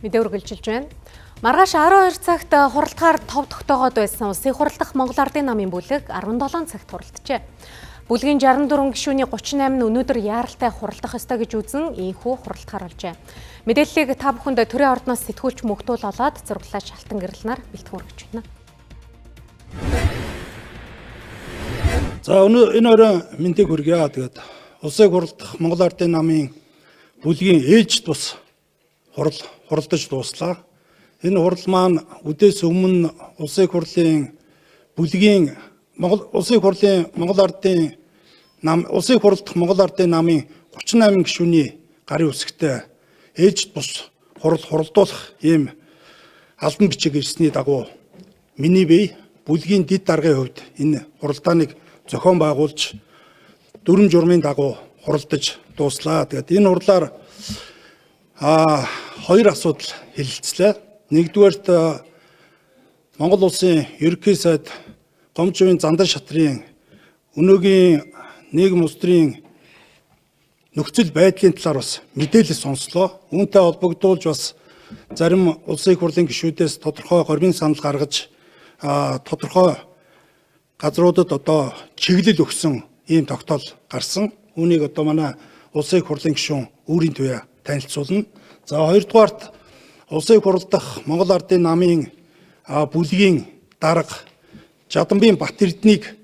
Мэдээ үргэлжилж байна. Маргааш 12 цагт хуралдахаар тов тогтоогоод байсан улсын хурал дахь Монгол Ардын намын бүлэг 17 цагт хуралджээ. Бүлгийн 64 гишүүний 38 нь өнөөдөр яаралтай хуралдах ёстой гэж үзэн ийхүү хуралдахаар болжээ. Мэдээллийг та бүхэнд төрийн ордноос сэтгүүлч мөгтүүл олоод зураглаж шалтан гэрэлнаар бэлтгэн хүргэж байна. За энэ орой мэндийг хүргье. Тэгээд улсын хурал дахь Монгол Ардын намын бүлгийн ээлж тус хуралдаж дууслаа. Энэ хурал маань үдээс өмнө улсын хурлын бүлгийн улсын хурлын Монгол Ардын нам улсын хурал дахь Монгол Ардын намын 38 гишүүний гарын үсгтээ ээлж тус хуралдуулах ийм албан бичиг ирсний дагуу миний бие бүлгийн дэд даргын хувьд энэ хуралдааныг зохион байгуулж дүрм журмын дагуу хуралдаж дууслаа. Тэгээд энэ хурлаар хоёр асуудал хэлэлцлээ. Нэгдүгээрт Монгол улсын ерөнхий сайд Гомжовын Зандан шатрын өнөөгийн нийгэм улс төрийн нөхцөл байдлын талаар бас мэдээлэл сонслоо. Үүнтэй холбогдуулж бас зарим улсын хурлын гишүүдээс тодорхой гормын санал гаргаж тодорхой газруудад одоо чиглэл өгсөн ийм тогтоол гарсан. Үүнийг одоо манай улсын хурлын гишүүн өөрийн туяа танилцуулна. За хоёрдугаарт улсын хурал дахь Монгол Ардын намын бүлгийн дарга Жаданбын Бат Эрдэнэийг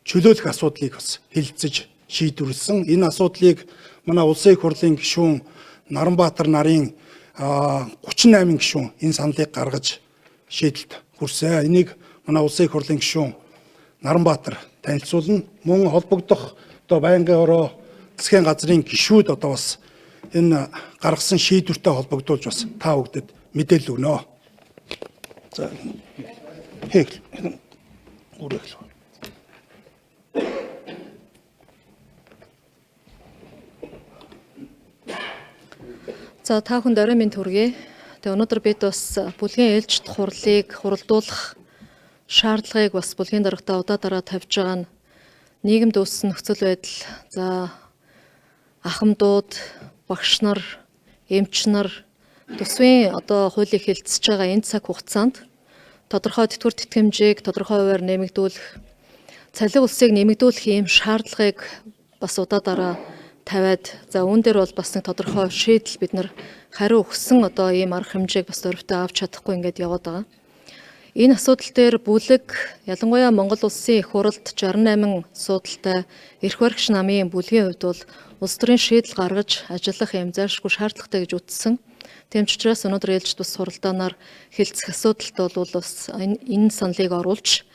чөлөөлөх асуудлыг бас хэлэлцэж шийдвэрлсэн. Энэ асуудлыг манай улсын хурлын гишүүн Наранбаатар нарын 38 гишүүн энэ саналыг гаргаж шийдэлд хүрсэн. Энийг манай улсын хурлын гишүүн Наранбаатар танилцуулна. Мөн холбогдох одоо байнгын ороо засгийн газрын гишүүд одоо бас энэ гаргасан шийдвэртэй холбогдуулж бас та бүхэнд мэдээлэл өгнө. За За та бүхэнд орой минь хүргэе. Тэгээ өнөөдөр бид бас бүлгийн ээлж хурлыг хуралдуулах шаардлагыг бас бүлгийн даргатаа удаа дараа тавьж байгаа нь нийгэмд үүссэн нөхцөл байдал, за ахмадууд, багш нар, эмч нар төсвийн одоо хуулийг хэлэлцэж байгаа энэ цаг хугацаанд тодорхой тэтгэвэр тэтгэмжийг тодорхой хувиар нэмэгдүүлэх, цалин улсыг нэмэгдүүлэх ийм шаардлагыг бас удаа дараа тавиад, за үүн дээр бол бас нэг тодорхой шийдэл бид нар хариу өгсөн одоо ийм арга хэмжээг бас өрөвтэй авч чадахгүй ингээд яваад байгаа. Энэ асуудал дээр бүлэг ялангуяа Монгол улсын их хуралд 68 суудалтай эрх баригч намын бүлгийн хувьд бол улс төрийн шийдэл гаргаж ажиллах юм зайлшгүй шаардлагатай гэж үзсэн. Тийм ч учраас өнөөдөр ээлж тус хуралдаанаар хэлцэх асуудалд бол бас энэ саналыг оруулж,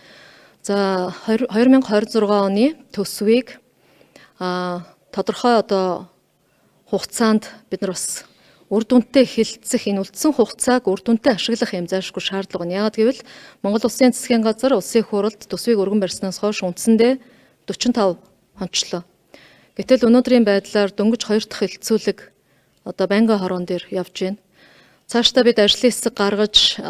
за 2026 оны төсвийг тодорхой одоо хугацаанд бид нар бас үр дүнтэй хэлэлцэх, энэ үлдсэн хугацааг үр дүнтэй ашиглах юм зайлшгүй шаардлага нь. Яагаад гэвэл Монгол Улсын засгийн газар улсын хуралд төсвийг өргөн барьснаас хойш үндсэндээ 45 хончлоо. Гэтэл өнөөдрийн байдлаар дөнгөж 2 дахь хэлэлцүүлэг одоо байнгын хорон дээр явж байна. Цаашдаа бид ажлын хэсэг гаргаж,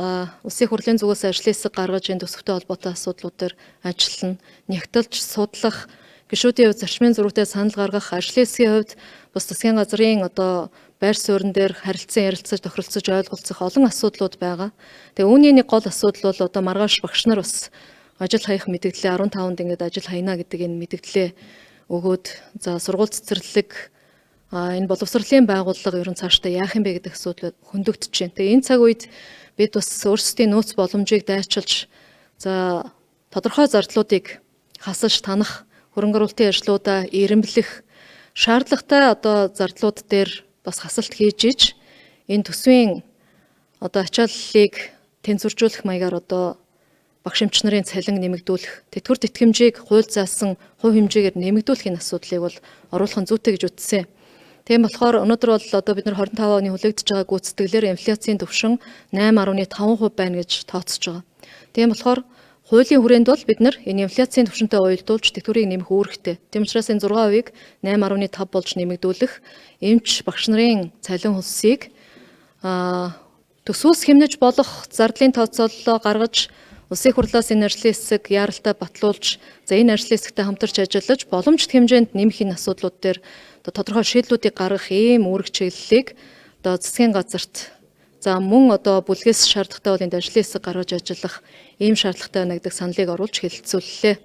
улсын хурлын зүгээс ажлын хэсэг гаргаж энэ төсөвтэй холбоотой асуудлууд дээр ажиллана. Нягтлж судлах, гишүүдийн хувьд зарчмын зөрүүтэй санал гаргах, ажлын хэсгийн хувьд бас засгийн газрын одоо байр суурин дээр харилцан ярилцаж, тохиролцож ойлголцох олон асуудлууд байгаа. Тэгээ үүний нэг гол асуудал бол одоо маргааш багш нар бас ажил хаях мэдээлэлээ 15-нд ингээд ажил хайна гэдэг энэ мэдээлэлээ өгөөд, за сургууль цэцэрлэг, энэ боловсролын байгууллага ер нь цаашдаа яах юм бэ гэдэг асуудал хөндөгдөж байна. Тэгээ энэ цаг үед бид бас өөрсдийн нөөц боломжийг дайчилж, за тодорхой зардлуудыг хасаж танах, хөрөнгө оруулалтын ажлуудаа ирэмблэх, шаардлагатай одоо зардлууд дээр бас хасалт хийж иж энэ төсвийн одоо ачааллыг тэнцвэржүүлэх маягаар одоо багш эмч нарын цалин нэмэгдүүлэх, тэтгэвэр тэтгэмжийг хууль заасан хувь хэмжээгээр нэмэгдүүлэх энэ асуудлыг бол оруулах нь зүйтэй гэж үзсэн. Тийм болохоор өнөөдөр бол одоо бид нар 25 оны хүлээгдэж байгаа гүйцэтгэлээр инфляцийн түвшин 8.5% байна гэж тооцож байгаа. Тийм болохоор хуулийн хүрээнд бол бид нар энэ инфляцийн түвшинтэй уялдуулж тэтгэврийг нэмэх үүрэгтэй. Тийм учраас энэ 6%-ийг 8.5 болж нэмэгдүүлэх, эмч багш нарын цалин хөлсийг төсвөөс хэмнэж болох зардлын тооцооллоо гаргаж, улсын хурлаас энэ ажлын хэсэг яаралтай батлуулж, за энэ ажлын хэсэгтэй хамтарч ажиллаж боломжит хэмжээнд нэмэх энэ асуудлууд дээр тодорхой шийдлүүдийг гаргах ийм үүрэг чиглэлийг одоо засгийн газарт За мөн одоо бүлгээс шаардлагатай бол энд ажлын хэсэг гаргаж ажиллах ийм шаардлагатай байна гэдэг саналыг оруулж хэлэлцүүллээ.